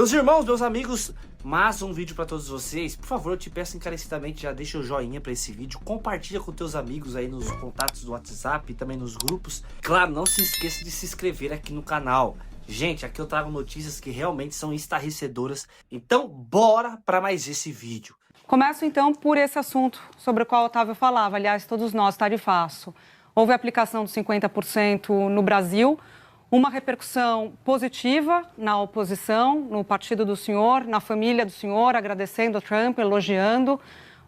Meus irmãos, meus amigos, mais um vídeo para todos vocês. Por favor, eu te peço encarecidamente, já deixa o joinha para esse vídeo, compartilha com teus amigos aí nos contatos do WhatsApp e também nos grupos. Claro, não se esqueça de se inscrever aqui no canal. Gente, aqui eu trago notícias que realmente são estarrecedoras. Então, bora para mais esse vídeo. Começo então por esse assunto sobre o qual o Otávio falava, aliás, todos nós, tarifaço. Houve a aplicação dos 50% no Brasil, uma repercussão positiva na oposição, no partido do senhor, na família do senhor, agradecendo a Trump, elogiando.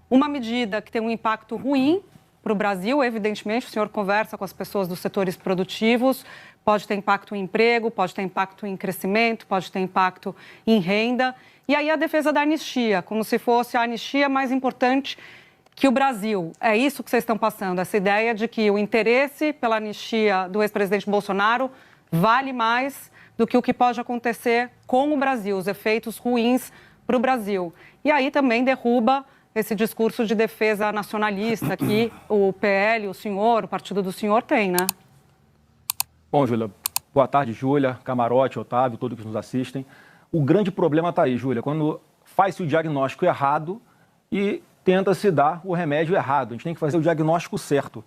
Uma medida que tem um impacto ruim para o Brasil, evidentemente, o senhor conversa com as pessoas dos setores produtivos, pode ter impacto em emprego, pode ter impacto em crescimento, pode ter impacto em renda. E aí a defesa da anistia, como se fosse a anistia mais importante que o Brasil. É isso que vocês estão passando, essa ideia de que o interesse pela anistia do ex-presidente Bolsonaro vale mais do que o que pode acontecer com o Brasil, os efeitos ruins para o Brasil. E aí também derruba esse discurso de defesa nacionalista que o PL, o senhor, o partido do senhor tem, né? Bom, Júlia, boa tarde, Júlia, Camarote, Otávio, todos que nos assistem. O grande problema está aí, Júlia, quando faz-se o diagnóstico errado e tenta-se dar o remédio errado. A gente tem que fazer o diagnóstico certo.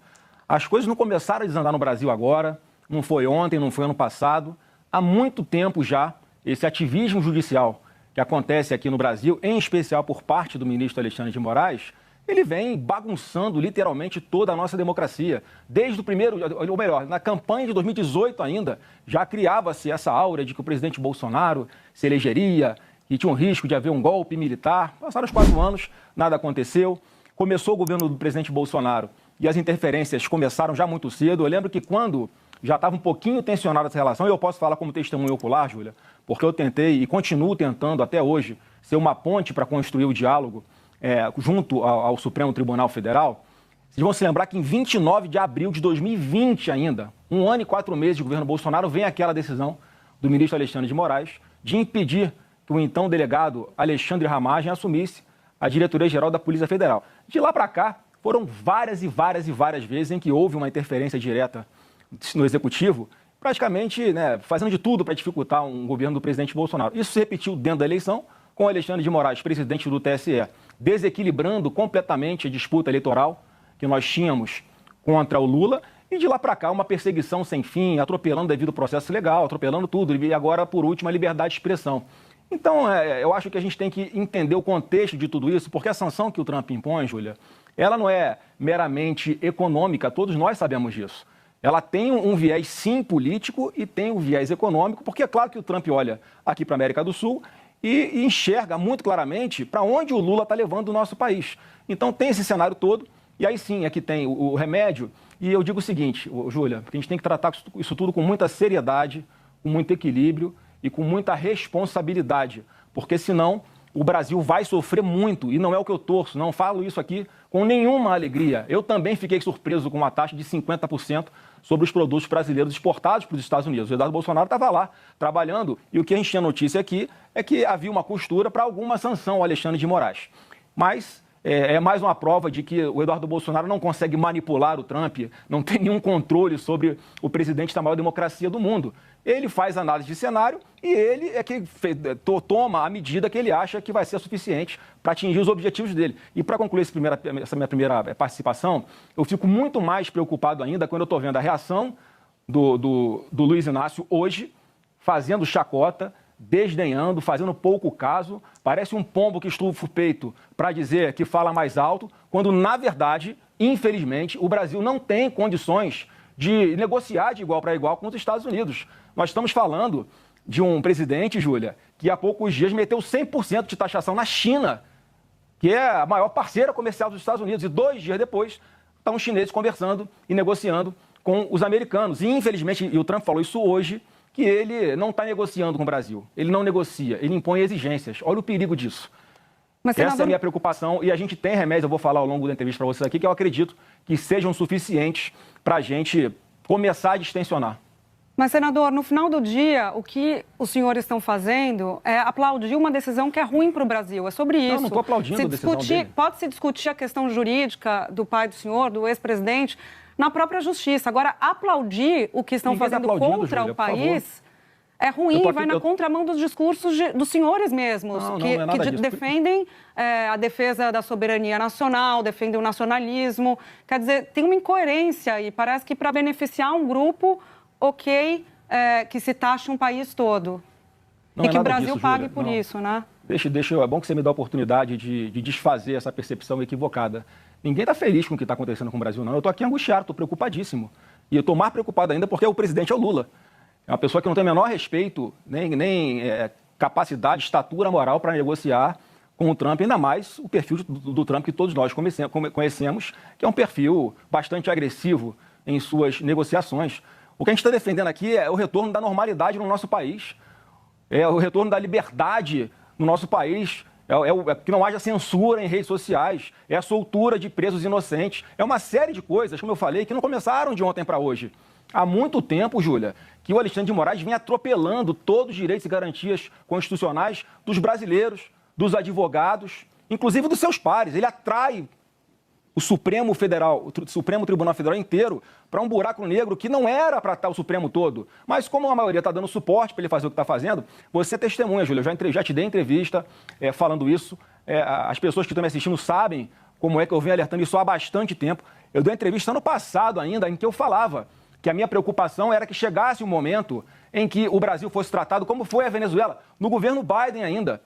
As coisas não começaram a desandar no Brasil agora, não foi ontem, não foi ano passado. Há muito tempo já, esse ativismo judicial que acontece aqui no Brasil, em especial por parte do ministro Alexandre de Moraes, ele vem bagunçando literalmente toda a nossa democracia. Desde o primeiro, ou melhor, na campanha de 2018 ainda, já criava-se essa aura de que o presidente Bolsonaro se elegeria, que tinha um risco de haver um golpe militar. Passaram os 4 anos, nada aconteceu. Começou o governo do presidente Bolsonaro e as interferências começaram já muito cedo. Eu lembro que quando já estava um pouquinho tensionada essa relação, e eu posso falar como testemunho ocular, Júlia, porque eu tentei e continuo tentando até hoje ser uma ponte para construir o diálogo junto ao Supremo Tribunal Federal. Vocês vão se lembrar que em 29 de abril de 2020 ainda, 1 ano e 4 meses de governo Bolsonaro, vem aquela decisão do ministro Alexandre de Moraes de impedir que o então delegado Alexandre Ramagem assumisse a diretoria-geral da Polícia Federal. De lá para cá, foram várias vezes em que houve uma interferência direta no Executivo, praticamente fazendo de tudo para dificultar um governo do presidente Bolsonaro. Isso se repetiu dentro da eleição, com Alexandre de Moraes, presidente do TSE, desequilibrando completamente a disputa eleitoral que nós tínhamos contra o Lula, e de lá para cá uma perseguição sem fim, atropelando devido ao processo legal, atropelando tudo, e agora, por último, a liberdade de expressão. Então, eu acho que a gente tem que entender o contexto de tudo isso, porque a sanção que o Trump impõe, Júlia, ela não é meramente econômica, todos nós sabemos disso. Ela tem um viés, sim, político e tem um viés econômico, porque é claro que o Trump olha aqui para a América do Sul e enxerga muito claramente para onde o Lula está levando o nosso país. Então tem esse cenário todo, e aí sim, aqui tem o remédio. E eu digo o seguinte, Júlia, que a gente tem que tratar isso tudo com muita seriedade, com muito equilíbrio e com muita responsabilidade, porque senão o Brasil vai sofrer muito, e não é o que eu torço, não falo isso aqui com nenhuma alegria. Eu também fiquei surpreso com uma taxa de 50% sobre os produtos brasileiros exportados para os Estados Unidos. O Eduardo Bolsonaro estava lá trabalhando, e o que a gente tinha notícia aqui é que havia uma costura para alguma sanção ao Alexandre de Moraes. Mas é mais uma prova de que o Eduardo Bolsonaro não consegue manipular o Trump, não tem nenhum controle sobre o presidente da maior democracia do mundo. Ele faz análise de cenário e ele é que toma a medida que ele acha que vai ser suficiente para atingir os objetivos dele. E para concluir essa minha primeira participação, eu fico muito mais preocupado ainda quando eu estou vendo a reação do Luiz Inácio hoje, fazendo chacota, desdenhando, fazendo pouco caso, parece um pombo que estufa o peito para dizer que fala mais alto, quando, na verdade, infelizmente, o Brasil não tem condições de negociar de igual para igual com os Estados Unidos. Nós estamos falando de um presidente, Júlia, que há poucos dias meteu 100% de taxação na China, que é a maior parceira comercial dos Estados Unidos, e 2 dias depois estão os chineses conversando e negociando com os americanos. E, infelizmente, e o Trump falou isso hoje, que ele não está negociando com o Brasil. Ele não negocia, ele impõe exigências. Olha o perigo disso. Mas, senador... Essa é a minha preocupação, e a gente tem remédios, eu vou falar ao longo da entrevista para vocês aqui, que eu acredito que sejam suficientes para a gente começar a distensionar. Mas, senador, no final do dia, o que os senhores estão fazendo é aplaudir uma decisão que é ruim para o Brasil. É sobre isso. Não estou aplaudindo a decisão dele. Pode-se discutir a questão jurídica do pai do senhor, do ex-presidente, na própria justiça. Agora, aplaudir o que estão fazendo contra o país É ruim, vai na contramão dos discursos dos senhores mesmos, que defendem a defesa da soberania nacional, defendem o nacionalismo. Quer dizer, tem uma incoerência e parece que para beneficiar um grupo, que se taxa um país todo. E que o Brasil pague por isso, né? É bom que você me dá a oportunidade de desfazer essa percepção equivocada. Ninguém está feliz com o que está acontecendo com o Brasil, não. Eu estou aqui angustiado, estou preocupadíssimo. E eu estou mais preocupado ainda porque o presidente é o Lula. É uma pessoa que não tem o menor respeito, nem capacidade, estatura moral para negociar com o Trump, ainda mais o perfil do Trump que todos nós conhecemos, que é um perfil bastante agressivo em suas negociações. O que a gente está defendendo aqui é o retorno da normalidade no nosso país, é o retorno da liberdade no nosso país, que não haja censura em redes sociais, é a soltura de presos inocentes, é uma série de coisas, como eu falei, que não começaram de ontem para hoje. Há muito tempo, Júlia, que o Alexandre de Moraes vem atropelando todos os direitos e garantias constitucionais dos brasileiros, dos advogados, inclusive dos seus pares. Ele atrai o Supremo Tribunal Federal inteiro para um buraco negro que não era para estar o Supremo todo. Mas como a maioria está dando suporte para ele fazer o que está fazendo, você testemunha, Júlia. Eu já te dei entrevista falando isso. As pessoas que estão me assistindo sabem como é que eu venho alertando isso há bastante tempo. Eu dei uma entrevista ano passado ainda, em que eu falava que a minha preocupação era que chegasse um momento em que o Brasil fosse tratado como foi a Venezuela, no governo Biden ainda.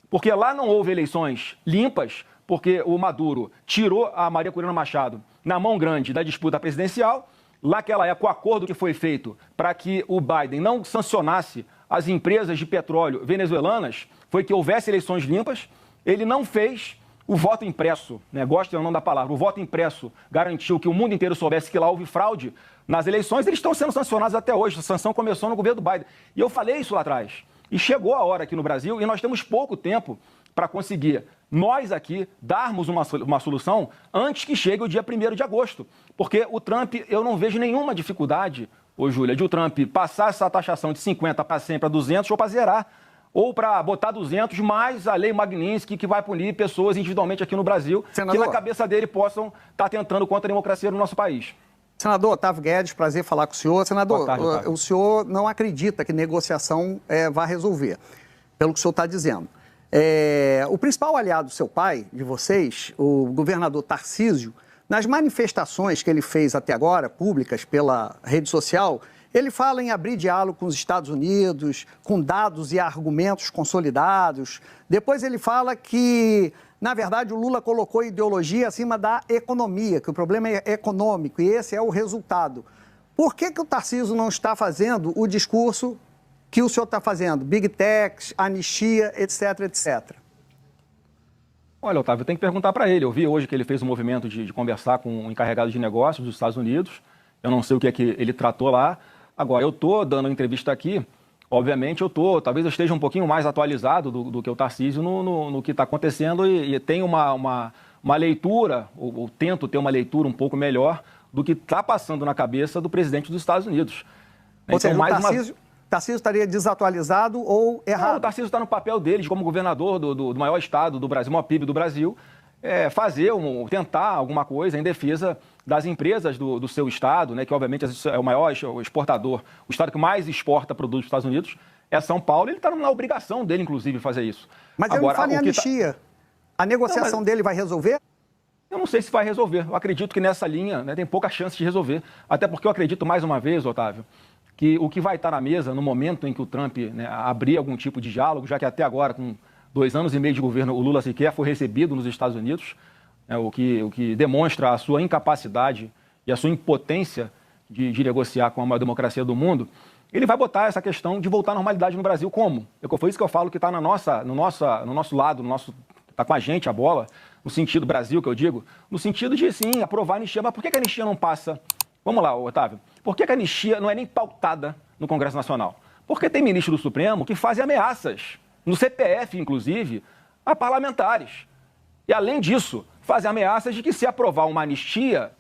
Porque lá não houve eleições limpas, porque o Maduro tirou a Maria Corina Machado na mão grande da disputa presidencial. Naquela época, o acordo que foi feito para que o Biden não sancionasse as empresas de petróleo venezuelanas foi que houvesse eleições limpas. Ele não fez o voto impresso, né? Gosto ou não da palavra, o voto impresso garantiu que o mundo inteiro soubesse que lá houve fraude nas eleições. Eles estão sendo sancionados até hoje. A sanção começou no governo do Biden. E eu falei isso lá atrás. E chegou a hora aqui no Brasil e nós temos pouco tempo para conseguir, nós aqui, darmos uma solução antes que chegue o dia 1º de agosto. Porque o Trump, eu não vejo nenhuma dificuldade, Júlia, de o Trump passar essa taxação de 50 para 100 para 200 ou para zerar. Ou para botar 200 mais a lei Magnitsky, que vai punir pessoas individualmente aqui no Brasil, senador, que na cabeça dele possam estar tentando contra a democracia no nosso país. Senador Otávio Guedes, prazer falar com o senhor. Senador, o senhor não acredita que negociação vai resolver, pelo que o senhor está dizendo. O principal aliado do seu pai, de vocês, o governador Tarcísio, nas manifestações que ele fez até agora, públicas pela rede social, ele fala em abrir diálogo com os Estados Unidos, com dados e argumentos consolidados. Depois ele fala que, na verdade, o Lula colocou ideologia acima da economia, que o problema é econômico e esse é o resultado. Por que o Tarcísio não está fazendo o discurso que o senhor está fazendo? Big Techs, anistia, etc, etc. Olha, Otávio, eu tenho que perguntar para ele. Eu vi hoje que ele fez um movimento de conversar com um encarregado de negócios dos Estados Unidos. Eu não sei o que é que ele tratou lá. Agora, eu estou dando uma entrevista aqui, obviamente talvez eu esteja um pouquinho mais atualizado do que o Tarcísio no que está acontecendo e tenho uma leitura, ou tento ter uma leitura um pouco melhor do que está passando na cabeça do presidente dos Estados Unidos. Ou seja, o Tarcísio estaria desatualizado ou errado? Não, o Tarcísio está no papel dele como governador do maior estado do Brasil, maior PIB do Brasil, tentar alguma coisa em defesa das empresas do seu estado, né, que obviamente é o maior exportador, o estado que mais exporta produtos dos Estados Unidos é São Paulo. Ele está na obrigação dele, inclusive, fazer isso. Mas agora, ele não fala em anistia. A negociação dele vai resolver? Eu não sei se vai resolver. Eu acredito que nessa linha, né, tem pouca chance de resolver. Até porque eu acredito, mais uma vez, Otávio, que o que vai estar na mesa no momento em que o Trump, né, abrir algum tipo de diálogo, já que até agora, com 2 anos e meio de governo, o Lula sequer foi recebido nos Estados Unidos, o que demonstra a sua incapacidade e a sua impotência de negociar com a maior democracia do mundo. Ele vai botar essa questão de voltar à normalidade no Brasil. Como? Foi isso que eu falo que está no nosso lado, está com a gente a bola, no sentido Brasil, que eu digo, no sentido de, sim, aprovar a anistia. Mas por que a anistia não passa? Vamos lá, Otávio. Por que a anistia não é nem pautada no Congresso Nacional? Porque tem ministro do Supremo que fazem ameaças, no CPF, inclusive, a parlamentares. E, além disso, fazem ameaças de que, se aprovar uma anistia,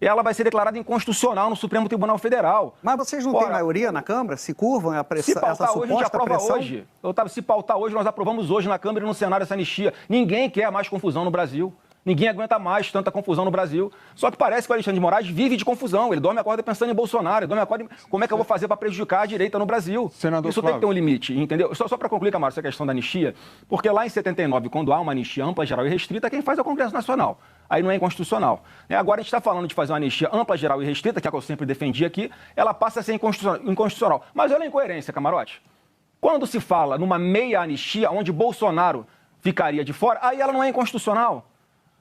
ela vai ser declarada inconstitucional no Supremo Tribunal Federal. Mas vocês não têm maioria na Câmara? Se curvam essa suposta pressão? Se pautar hoje, a gente aprova hoje. Se pautar hoje, nós aprovamos hoje na Câmara e no Senado essa anistia. Ninguém quer mais confusão no Brasil. Ninguém aguenta mais tanta confusão no Brasil. Só que parece que o Alexandre de Moraes vive de confusão. Ele dorme e acorda pensando em Bolsonaro. Ele dorme e acorda como é que eu vou fazer para prejudicar a direita no Brasil. Senador Isso Flávio. tem que ter um limite, entendeu? Só para concluir, Camargo, essa questão da anistia, porque lá em 79, quando há uma anistia ampla, geral e restrita, quem faz é o Congresso Nacional. Aí não é inconstitucional. Agora a gente está falando de fazer uma anistia ampla, geral e restrita, que é a que eu sempre defendi aqui, ela passa a ser inconstitucional. Mas olha a incoerência, Camarote. Quando se fala numa meia anistia, onde Bolsonaro ficaria de fora, aí ela não é inconstitucional.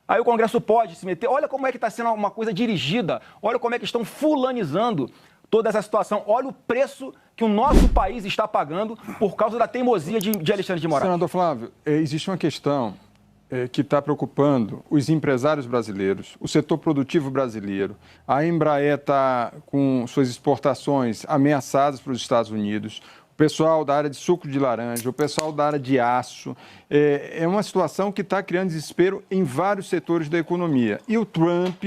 Aí o Congresso pode se meter. Olha como é que está sendo uma coisa dirigida. Olha como é que estão fulanizando toda essa situação. Olha o preço que o nosso país está pagando por causa da teimosia de Alexandre de Moraes. Senador Flávio, existe uma questão que está preocupando os empresários brasileiros, o setor produtivo brasileiro. A Embraer está com suas exportações ameaçadas para os Estados Unidos. O pessoal da área de suco de laranja, o pessoal da área de aço. É uma situação que está criando desespero em vários setores da economia. E o Trump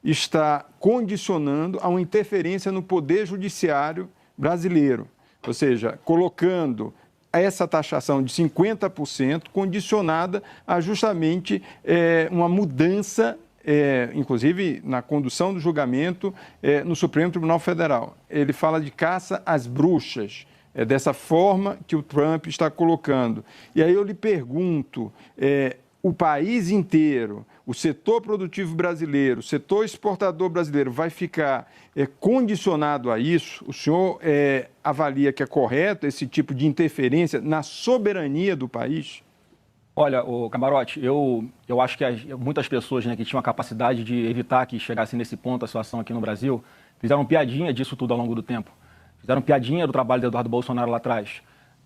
está condicionando a uma interferência no poder judiciário brasileiro, ou seja, colocando essa taxação de 50% condicionada a justamente uma mudança, inclusive na condução do julgamento no Supremo Tribunal Federal. Ele fala de caça às bruxas. É dessa forma que o Trump está colocando. E aí eu lhe pergunto, o país inteiro, o setor produtivo brasileiro, o setor exportador brasileiro vai ficar condicionado a isso? O senhor avalia que é correto esse tipo de interferência na soberania do país? Olha, Camarote, eu acho que muitas pessoas, né, que tinham a capacidade de evitar que chegasse nesse ponto a situação aqui no Brasil, fizeram piadinha disso tudo ao longo do tempo. Fizeram piadinha do trabalho de Eduardo Bolsonaro lá atrás.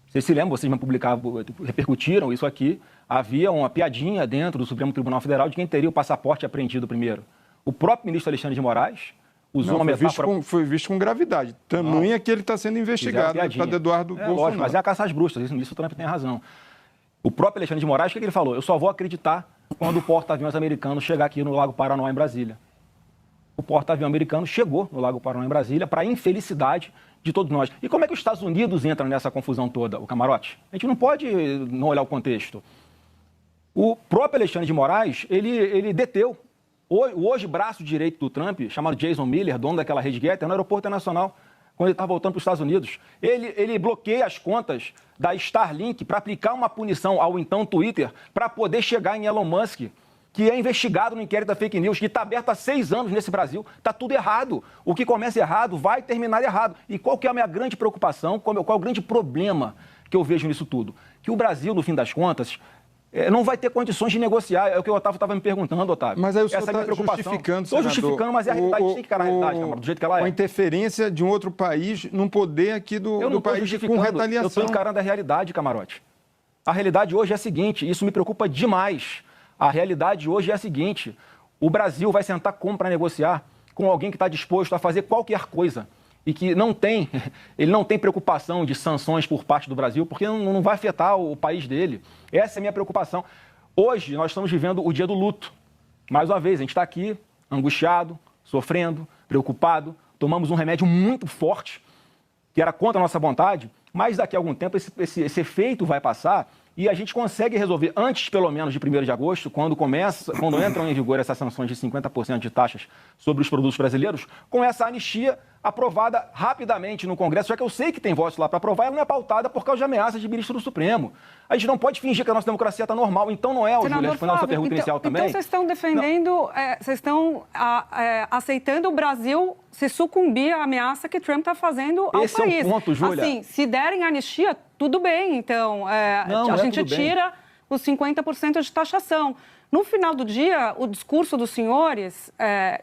Vocês se lembram, vocês me publicavam, repercutiram isso aqui. Havia uma piadinha dentro do Supremo Tribunal Federal de quem teria o passaporte apreendido primeiro. O próprio ministro Alexandre de Moraes usou uma metáfora... Foi visto com gravidade. Tamanha que ele está sendo investigado para Eduardo Bolsonaro. Lógico, mas é a caça às bruxas, isso o Trump tem razão. O próprio Alexandre de Moraes, o que ele falou? Eu só vou acreditar quando o porta-aviões americano chegar aqui no Lago Paranoá, em Brasília. O porta-avião americano chegou no Lago Paranoá, em Brasília, para a infelicidade de todos nós. E como é que os Estados Unidos entram nessa confusão toda, o Camarote? A gente não pode não olhar o contexto. O próprio Alexandre de Moraes, ele deteu o hoje braço direito do Trump, chamado Jason Miller, dono daquela rede Getter, no aeroporto internacional, quando ele estava voltando para os Estados Unidos. Ele bloqueia as contas da Starlink para aplicar uma punição ao então Twitter para poder chegar em Elon Musk, que é investigado no inquérito da fake news, que está aberto há 6 anos nesse Brasil. Está tudo errado. O que começa errado vai terminar errado. E qual que é a minha grande preocupação, qual é o grande problema que eu vejo nisso tudo? Que o Brasil, no fim das contas, não vai ter condições de negociar. É o que o Otávio estava me perguntando, Otávio. Mas aí o senhor está justificando, Estou justificando, mas é a realidade, tem que ficar na realidade, Câmara, do jeito que ela é. A interferência de um outro país num poder aqui do país com retaliação. Eu estou encarando a realidade, Camarote. A realidade hoje é a seguinte, isso me preocupa demais. A realidade hoje é a seguinte, o Brasil vai sentar como para negociar com alguém que está disposto a fazer qualquer coisa e que ele não tem preocupação de sanções por parte do Brasil, porque não vai afetar o país dele. Essa é a minha preocupação. Hoje nós estamos vivendo o dia do luto. Mais uma vez, a gente está aqui angustiado, sofrendo, preocupado, tomamos um remédio muito forte, que era contra a nossa vontade, mas daqui a algum tempo esse efeito vai passar e a gente consegue resolver antes, pelo menos, de 1º de agosto, quando entram em vigor essas sanções de 50% de taxas sobre os produtos brasileiros, com essa anistia aprovada rapidamente no Congresso, já que eu sei que tem votos lá para aprovar, ela não é pautada por causa de ameaças de ministro do Supremo. A gente não pode fingir que a nossa democracia está normal. Então não é, Júlia, respondendo a sua pergunta inicial também. Então vocês estão defendendo, vocês estão aceitando o Brasil se sucumbir à ameaça que Trump está fazendo ao país. Esse é o ponto, Júlia. Assim, se derem anistia, tudo bem. Então, a gente tira os 50% de taxação. No final do dia, o discurso dos senhores,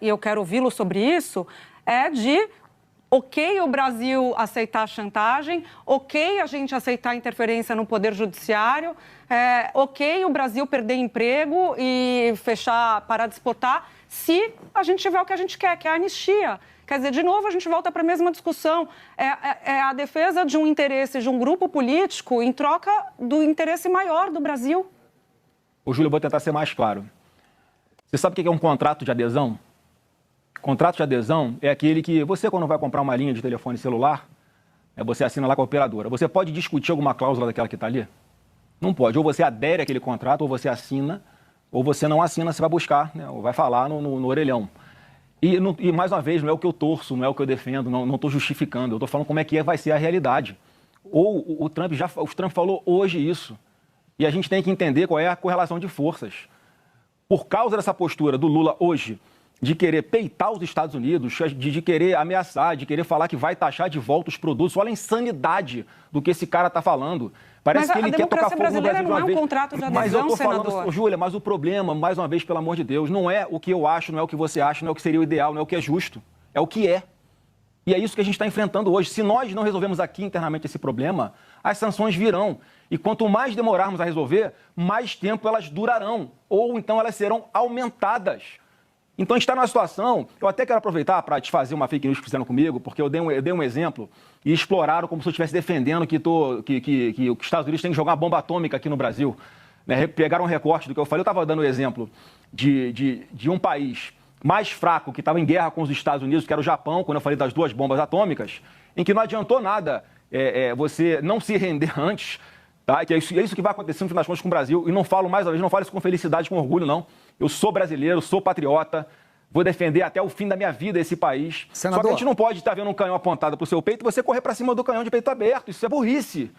e eu quero ouvi-lo sobre isso, é de ok o Brasil aceitar a chantagem, ok a gente aceitar a interferência no Poder Judiciário, ok o Brasil perder emprego e parar de exportar, se a gente tiver o que a gente quer, que é a anistia. Quer dizer, de novo, a gente volta para a mesma discussão. É a defesa de um interesse de um grupo político em troca do interesse maior do Brasil. Ô, Júlio, eu vou tentar ser mais claro. Você sabe o que é um contrato de adesão? Contrato de adesão é aquele que você, quando vai comprar uma linha de telefone celular, você assina lá com a operadora. Você pode discutir alguma cláusula daquela que está ali? Não pode. Ou você adere àquele contrato, ou você assina, ou você não assina, você vai buscar, né, ou vai falar no orelhão. E, mais uma vez, não é o que eu torço, não é o que eu defendo, não estou justificando, eu estou falando como é que vai ser a realidade. Ou o Trump falou hoje isso, e a gente tem que entender qual é a correlação de forças. Por causa dessa postura do Lula hoje, de querer peitar os Estados Unidos, de querer ameaçar, de querer falar que vai taxar de volta os produtos. Olha a insanidade do que esse cara está falando. Parece que ele quer tocar fogo no Brasil de uma vez. Mas a democracia brasileira não é um contrato de adesão, mas eu tô senador. falando, Júlia, mas o problema, mais uma vez, pelo amor de Deus, não é o que eu acho, não é o que você acha, não é o que seria o ideal, não é o que é justo. É o que é. E é isso que a gente está enfrentando hoje. Se nós não resolvemos aqui internamente esse problema, as sanções virão. E quanto mais demorarmos a resolver, mais tempo elas durarão. Ou então elas serão aumentadas. Então a gente está numa situação, eu até quero aproveitar para desfazer uma fake news que fizeram comigo, porque eu dei um exemplo e exploraram como se eu estivesse defendendo que os Estados Unidos têm que jogar uma bomba atômica aqui no Brasil. Né? Pegaram um recorte do que eu falei, eu estava dando o exemplo de um país mais fraco que estava em guerra com os Estados Unidos, que era o Japão, quando eu falei das 2 bombas atômicas, em que não adiantou nada você não se render antes, tá? Que é isso que vai acontecer no final das contas com o Brasil, e não falo mais uma vez, não falo isso com felicidade, com orgulho, não. Eu sou brasileiro, sou patriota, vou defender até o fim da minha vida esse país. Senador, só que a gente não pode estar vendo um canhão apontado para o seu peito e você correr para cima do canhão de peito aberto. Isso é burrice.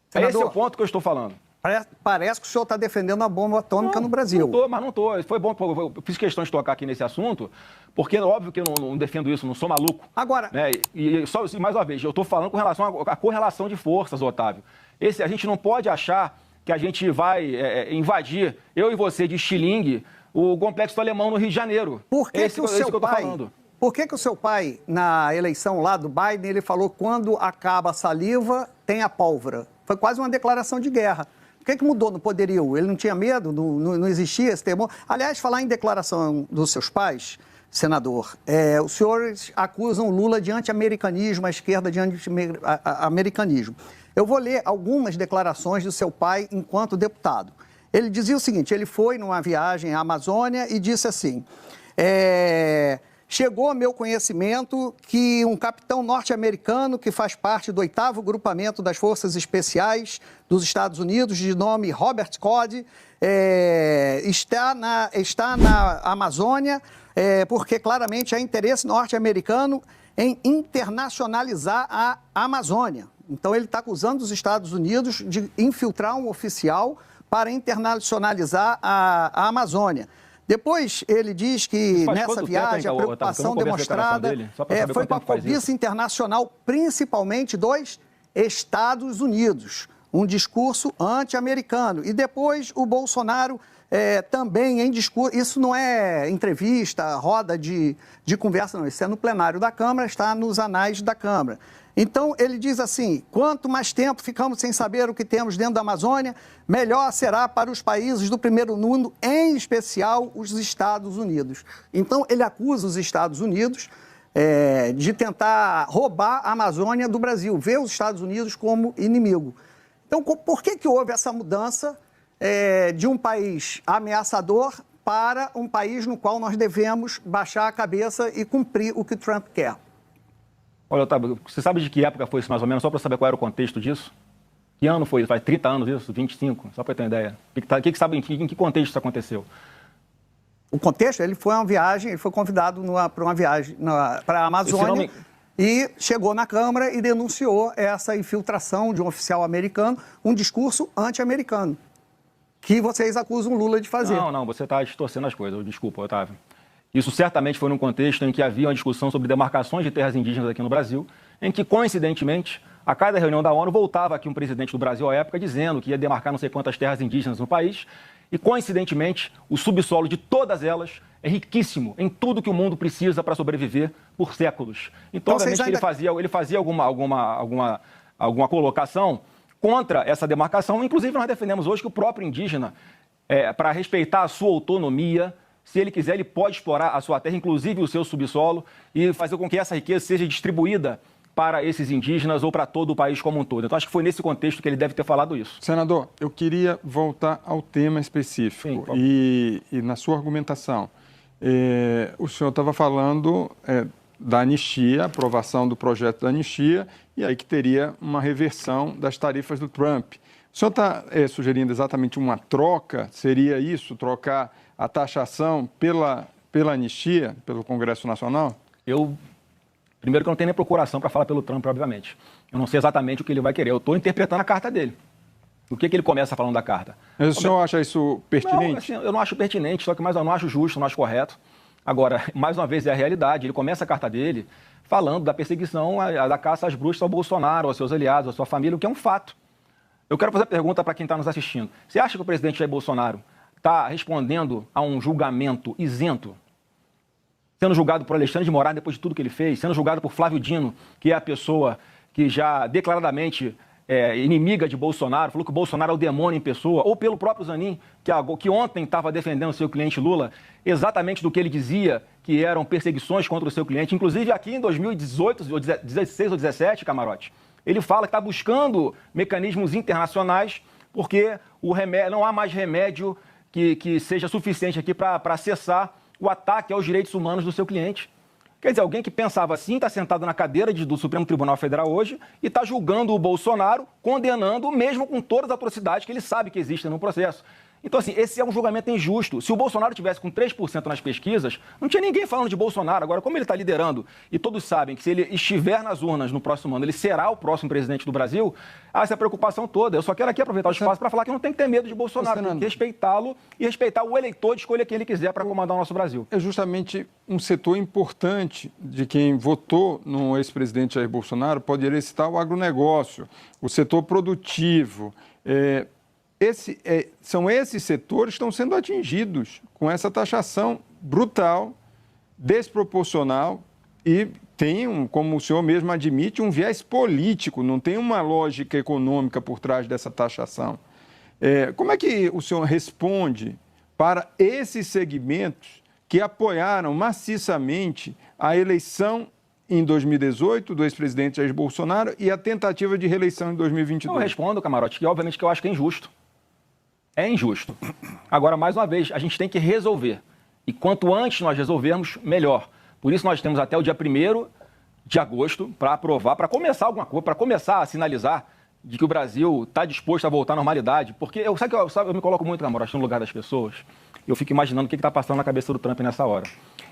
Senador, esse é o ponto que eu estou falando. Parece que o senhor está defendendo a bomba atômica no Brasil. Não estou. Foi bom, eu fiz questão de tocar aqui nesse assunto, porque é óbvio que eu não defendo isso, não sou maluco. Agora... Né? Só mais uma vez, eu estou falando com relação à correlação de forças, Otávio. A gente não pode achar que a gente vai invadir, eu e você, de estilingue, o complexo do Alemão no Rio de Janeiro. Por que que o seu pai, na eleição lá do Biden, ele falou que quando acaba a saliva, tem a pólvora? Foi quase uma declaração de guerra. O que mudou no poderio? Ele não tinha medo? Não existia esse temor? Aliás, falar em declaração dos seus pais, senador, os senhores acusam Lula de anti-americanismo, a esquerda de anti-americanismo. Eu vou ler algumas declarações do seu pai enquanto deputado. Ele dizia o seguinte, ele foi numa viagem à Amazônia e disse assim, chegou ao meu conhecimento que um capitão norte-americano que faz parte do 8º Grupamento das Forças Especiais dos Estados Unidos, de nome Robert Cody, está na Amazônia, porque claramente há interesse norte-americano em internacionalizar a Amazônia. Então ele está acusando os Estados Unidos de infiltrar um oficial para internacionalizar a Amazônia. Depois ele diz que nessa viagem a preocupação demonstrada foi com a cobiça internacional, principalmente dos Estados Unidos. Um discurso anti-americano. E depois o Bolsonaro também em discurso... Isso não é entrevista, roda de conversa, não. Isso é no plenário da Câmara, está nos anais da Câmara. Então, ele diz assim, quanto mais tempo ficamos sem saber o que temos dentro da Amazônia, melhor será para os países do primeiro mundo, em especial os Estados Unidos. Então, ele acusa os Estados Unidos de tentar roubar a Amazônia do Brasil, ver os Estados Unidos como inimigo. Então, por que houve essa mudança de um país ameaçador para um país no qual nós devemos baixar a cabeça e cumprir o que Trump quer? Olha, Otávio, você sabe de que época foi isso mais ou menos, só para saber qual era o contexto disso? Que ano foi isso? Faz 30 anos isso? 25? Só para ter uma ideia. Em que contexto isso aconteceu? O contexto? Ele foi convidado para uma viagem para a Amazônia e chegou na Câmara e denunciou essa infiltração de um oficial americano, um discurso anti-americano, que vocês acusam Lula de fazer. Não, você está distorcendo as coisas. Desculpa, Otávio. Isso certamente foi num contexto em que havia uma discussão sobre demarcações de terras indígenas aqui no Brasil, em que, coincidentemente, a cada reunião da ONU voltava aqui um presidente do Brasil à época dizendo que ia demarcar não sei quantas terras indígenas no país, e, coincidentemente, o subsolo de todas elas é riquíssimo em tudo que o mundo precisa para sobreviver por séculos. Então, obviamente, ele fazia alguma colocação contra essa demarcação. Inclusive, nós defendemos hoje que o próprio indígena, para respeitar a sua autonomia, se ele quiser, ele pode explorar a sua terra, inclusive o seu subsolo, e fazer com que essa riqueza seja distribuída para esses indígenas ou para todo o país como um todo. Então, acho que foi nesse contexto que ele deve ter falado isso. Senador, eu queria voltar ao tema específico. Sim, e na sua argumentação, o senhor estava falando da anistia, aprovação do projeto da anistia, e aí que teria uma reversão das tarifas do Trump. O O senhor está sugerindo exatamente uma troca? Seria isso? Trocar a taxação pela anistia, pelo Congresso Nacional? Primeiro que eu não tenho nem procuração para falar pelo Trump, obviamente. Eu não sei exatamente o que ele vai querer. Eu estou interpretando a carta dele. O que ele começa falando da carta? Mas o senhor acha isso pertinente? Não, assim, eu não acho pertinente, só que mais eu não acho justo, não acho correto. Agora, mais uma vez, é a realidade. Ele começa a carta dele falando da perseguição, da caça às bruxas ao Bolsonaro, aos seus aliados, à sua família, o que é um fato. Eu quero fazer a pergunta para quem está nos assistindo. Você acha que o presidente Jair Bolsonaro está respondendo a um julgamento isento? Sendo julgado por Alexandre de Moraes depois de tudo que ele fez, sendo julgado por Flávio Dino, que é a pessoa que já declaradamente inimiga de Bolsonaro, falou que o Bolsonaro é o demônio em pessoa, ou pelo próprio Zanin, que ontem estava defendendo o seu cliente Lula, exatamente do que ele dizia que eram perseguições contra o seu cliente. Inclusive aqui em 2018, 2016 ou 2017, Camarote, ele fala que está buscando mecanismos internacionais porque não há mais remédio que seja suficiente aqui para cessar o ataque aos direitos humanos do seu cliente. Quer dizer, alguém que pensava assim está sentado na cadeira do Supremo Tribunal Federal hoje e está julgando o Bolsonaro, condenando, mesmo com todas as atrocidades que ele sabe que existem no processo. Então, assim, esse é um julgamento injusto. Se o Bolsonaro tivesse com 3% nas pesquisas, não tinha ninguém falando de Bolsonaro. Agora, como ele está liderando e todos sabem que se ele estiver nas urnas no próximo ano, ele será o próximo presidente do Brasil, há essa preocupação toda. Eu só quero aqui aproveitar o espaço para falar que não tem que ter medo de Bolsonaro, tem que respeitá-lo e respeitar o eleitor de escolha que ele quiser para comandar o nosso Brasil. É justamente um setor importante de quem votou no ex-presidente Jair Bolsonaro, poderia citar o agronegócio, o setor produtivo. São esses setores que estão sendo atingidos com essa taxação brutal, desproporcional e tem, como o senhor mesmo admite, um viés político, não tem uma lógica econômica por trás dessa taxação. Como é que o senhor responde para esses segmentos que apoiaram maciçamente a eleição em 2018 do ex-presidente Jair Bolsonaro e a tentativa de reeleição em 2022? Eu respondo, Camarote, que obviamente que eu acho que é injusto. É injusto. Agora, mais uma vez, a gente tem que resolver. E quanto antes nós resolvermos, melhor. Por isso nós temos até o dia 1º de agosto para aprovar, para começar alguma coisa, para começar a sinalizar de que o Brasil está disposto a voltar à normalidade. Porque eu me coloco muito, Camarote, no lugar das pessoas. Eu fico imaginando o que está passando na cabeça do Trump nessa hora.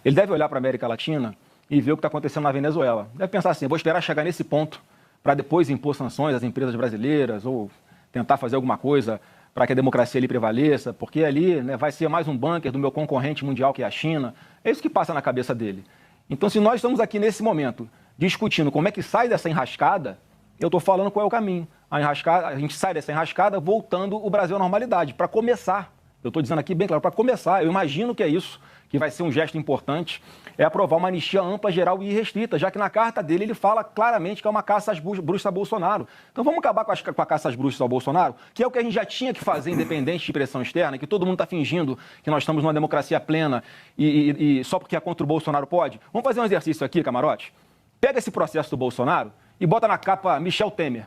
Ele deve olhar para a América Latina e ver o que está acontecendo na Venezuela. Deve pensar assim, vou esperar chegar nesse ponto para depois impor sanções às empresas brasileiras ou tentar fazer alguma coisa para que a democracia ali prevaleça, porque ali vai ser mais um bunker do meu concorrente mundial, que é a China. É isso que passa na cabeça dele. Então, se nós estamos aqui nesse momento discutindo como é que sai dessa enrascada, eu estou falando qual é o caminho. A gente sai dessa enrascada voltando o Brasil à normalidade, para começar. Eu estou dizendo aqui bem claro, para começar. Eu imagino que é isso, que vai ser um gesto importante, é aprovar uma anistia ampla, geral e irrestrita, já que na carta dele ele fala claramente que é uma caça às bruxas a Bolsonaro. Então vamos acabar com a caça às bruxas ao Bolsonaro, que é o que a gente já tinha que fazer independente de pressão externa, que todo mundo está fingindo que nós estamos numa democracia plena e só porque é contra o Bolsonaro pode. Vamos fazer um exercício aqui, Camarote? Pega esse processo do Bolsonaro e bota na capa Michel Temer.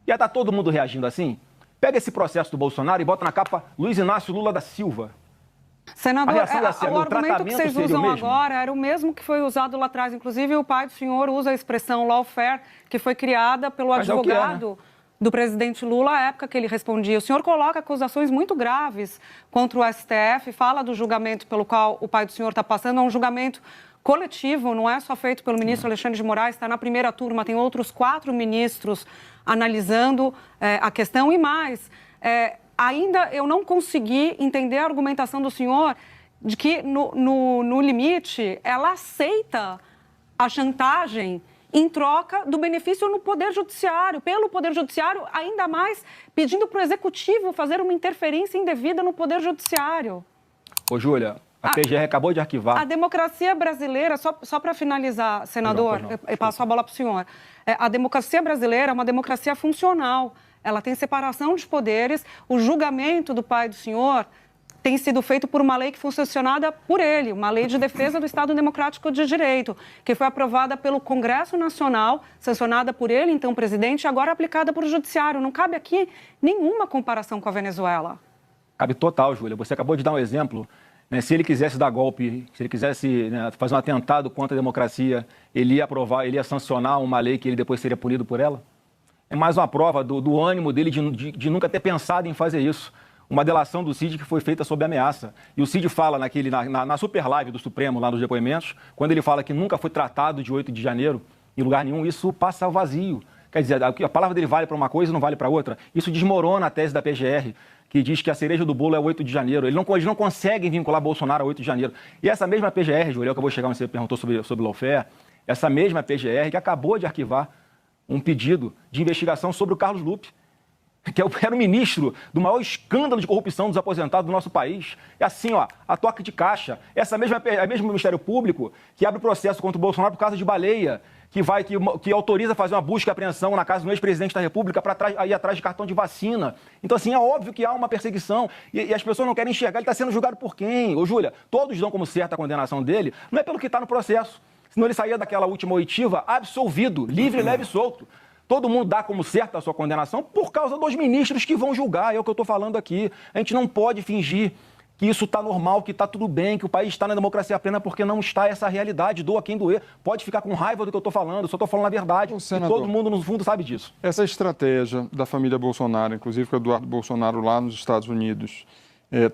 Já está todo mundo reagindo assim? Pega esse processo do Bolsonaro e bota na capa Luiz Inácio Lula da Silva. Senador, o argumento que vocês usam agora era o mesmo que foi usado lá atrás. Inclusive, o pai do senhor usa a expressão lawfare, que foi criada pelo advogado do presidente Lula à época que ele respondia. O senhor coloca acusações muito graves contra o STF, fala do julgamento pelo qual o pai do senhor está passando, é um julgamento coletivo, não é só feito pelo ministro Alexandre de Moraes, está na primeira turma, tem outros 4 ministros analisando a questão e mais. Ainda eu não consegui entender a argumentação do senhor de que, no limite, ela aceita a chantagem em troca do benefício no Poder Judiciário, pelo Poder Judiciário, ainda mais pedindo para o Executivo fazer uma interferência indevida no Poder Judiciário. Ô, Júlia, a PGR acabou de arquivar. A democracia brasileira, só para finalizar, senador, eu passo a bola para o senhor. A democracia brasileira é uma democracia funcional. Ela tem separação de poderes. O julgamento do pai do senhor tem sido feito por uma lei que foi sancionada por ele, uma lei de defesa do Estado Democrático de Direito, que foi aprovada pelo Congresso Nacional, sancionada por ele, então presidente, e agora aplicada por Judiciário. Não cabe aqui nenhuma comparação com a Venezuela. Cabe total, Júlia. Você acabou de dar um exemplo. Se ele quisesse dar golpe, se ele quisesse fazer um atentado contra a democracia, ele ia aprovar, ele ia sancionar uma lei que ele depois seria punido por ela? É mais uma prova do ânimo dele de nunca ter pensado em fazer isso. Uma delação do Cid que foi feita sob ameaça. E o Cid fala na super live do Supremo, lá nos depoimentos, quando ele fala que nunca foi tratado de 8 de janeiro, em lugar nenhum, isso passa ao vazio. Quer dizer, a palavra dele vale para uma coisa e não vale para outra. Isso desmorona a tese da PGR, que diz que a cereja do bolo é 8 de janeiro. Eles não conseguem vincular Bolsonaro a 8 de janeiro. E essa mesma PGR, Júlio, que eu vou chegar onde você perguntou sobre lawfare, essa mesma PGR que acabou de arquivar um pedido de investigação sobre o Carlos Lupe, que era o ministro do maior escândalo de corrupção dos aposentados do nosso país. É assim, ó, a toque de caixa. Essa mesmo Ministério Público que abre processo contra o Bolsonaro por causa de baleia, que autoriza fazer uma busca e apreensão na casa do ex-presidente da República para ir atrás de cartão de vacina. Então, assim, é óbvio que há uma perseguição e as pessoas não querem enxergar. Ele está sendo julgado por quem? Ô, Júlia, todos dão como certa a condenação dele, não é pelo que está no processo. Senão ele saía daquela última oitiva absolvido, livre, leve e solto. Todo mundo dá como certa a sua condenação por causa dos ministros que vão julgar, é o que eu estou falando aqui. A gente não pode fingir que isso está normal, que está tudo bem, que o país está na democracia plena, porque não está essa realidade. Doa quem doer. Pode ficar com raiva do que eu estou falando, eu só estou falando a verdade. Senador, e todo mundo, no fundo, sabe disso. Essa estratégia da família Bolsonaro, inclusive com o Eduardo Bolsonaro lá nos Estados Unidos,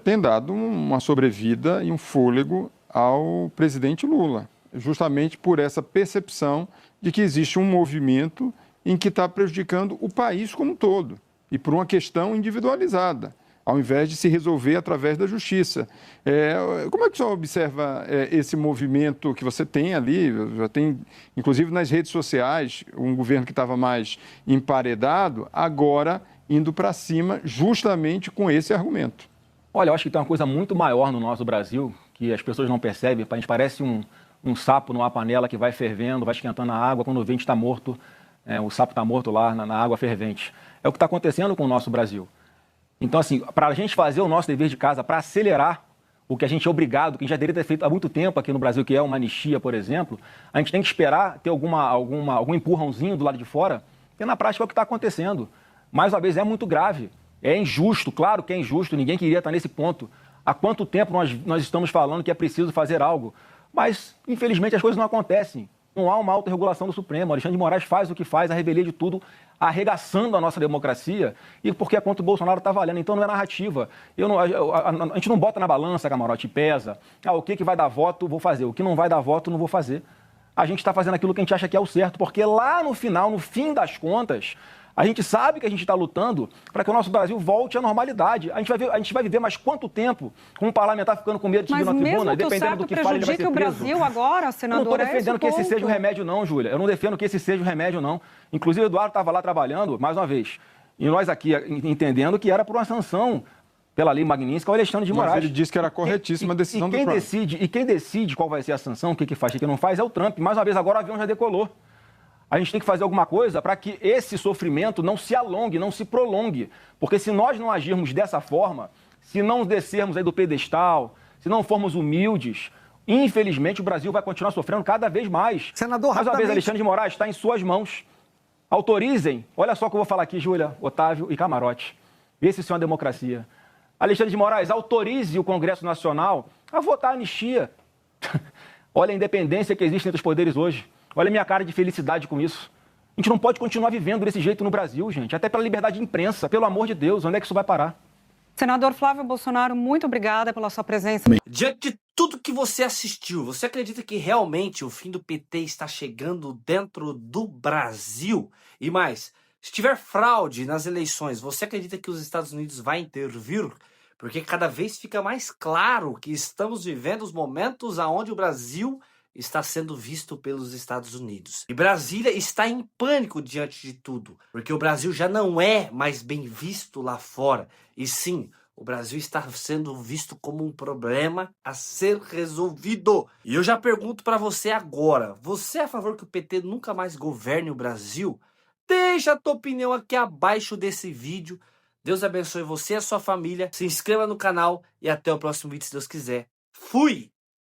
tem dado uma sobrevida e um fôlego ao presidente Lula, justamente por essa percepção de que existe um movimento em que está prejudicando o país como um todo, e por uma questão individualizada, ao invés de se resolver através da justiça. Como é que o senhor observa esse movimento que você tem ali, já tem, inclusive nas redes sociais, um governo que estava mais emparedado, agora indo para cima justamente com esse argumento? Olha, eu acho que tem uma coisa muito maior no nosso Brasil, que as pessoas não percebem, a gente parece um sapo numa panela que vai fervendo, vai esquentando a água, quando o vento está morto, o sapo está morto lá na água fervente. É o que está acontecendo com o nosso Brasil. Então, assim, para a gente fazer o nosso dever de casa, para acelerar o que a gente é obrigado, que a gente já deveria ter feito há muito tempo aqui no Brasil, que é uma anistia, por exemplo, a gente tem que esperar ter algum empurrãozinho do lado de fora, que na prática é o que está acontecendo. Mais uma vez, é muito grave, é injusto, claro que é injusto, ninguém queria estar nesse ponto. Há quanto tempo nós estamos falando que é preciso fazer algo? Mas, infelizmente, as coisas não acontecem. Não há uma autorregulação do Supremo. Alexandre de Moraes faz o que faz, a revelia de tudo, arregaçando a nossa democracia, e porque é contra o Bolsonaro está valendo. Então não é narrativa. A gente não bota na balança, camarote, e pesa. O que vai dar voto, vou fazer. O que não vai dar voto, não vou fazer. A gente está fazendo aquilo que a gente acha que é o certo, porque lá no final, no fim das contas, a gente sabe que a gente está lutando para que o nosso Brasil volte à normalidade. A gente vai viver mais quanto tempo com um parlamentar ficando com medo de subir na tribuna, dependendo do que fala, ele vai ser preso. Mas mesmo que o Brasil agora, senador, eu não estou defendendo que esse seja o remédio, não, Júlia. Eu não defendo que esse seja o remédio, não. Inclusive, o Eduardo estava lá trabalhando, mais uma vez, e nós aqui entendendo que era por uma sanção pela lei Magnitsky ao Alexandre de Moraes. Mas ele disse que era corretíssima a decisão do Trump. E quem decide qual vai ser a sanção, o que faz, o que não faz, é o Trump. Mais uma vez, agora o avião já decolou. A gente tem que fazer alguma coisa para que esse sofrimento não se alongue, não se prolongue. Porque se nós não agirmos dessa forma, se não descermos aí do pedestal, se não formos humildes, infelizmente o Brasil vai continuar sofrendo cada vez mais. Senador, mais uma vez, Alexandre de Moraes está em suas mãos. Autorizem, olha só o que eu vou falar aqui, Júlia, Otávio e Camarote. Esse sim é uma democracia. Alexandre de Moraes, autorize o Congresso Nacional a votar a anistia. Olha a independência que existe entre os poderes hoje. Olha a minha cara de felicidade com isso. A gente não pode continuar vivendo desse jeito no Brasil, gente. Até pela liberdade de imprensa. Pelo amor de Deus, onde é que isso vai parar? Senador Flávio Bolsonaro, muito obrigada pela sua presença. Diante de tudo que você assistiu, você acredita que realmente o fim do PT está chegando dentro do Brasil? E mais, se tiver fraude nas eleições, você acredita que os Estados Unidos vai intervir? Porque cada vez fica mais claro que estamos vivendo os momentos onde o Brasil está sendo visto pelos Estados Unidos. E Brasília está em pânico diante de tudo, porque o Brasil já não é mais bem visto lá fora. E sim, o Brasil está sendo visto como um problema a ser resolvido. E eu já pergunto para você agora, você é a favor que o PT nunca mais governe o Brasil? Deixa a tua opinião aqui abaixo desse vídeo. Deus abençoe você e a sua família. Se inscreva no canal e até o próximo vídeo, se Deus quiser. Fui!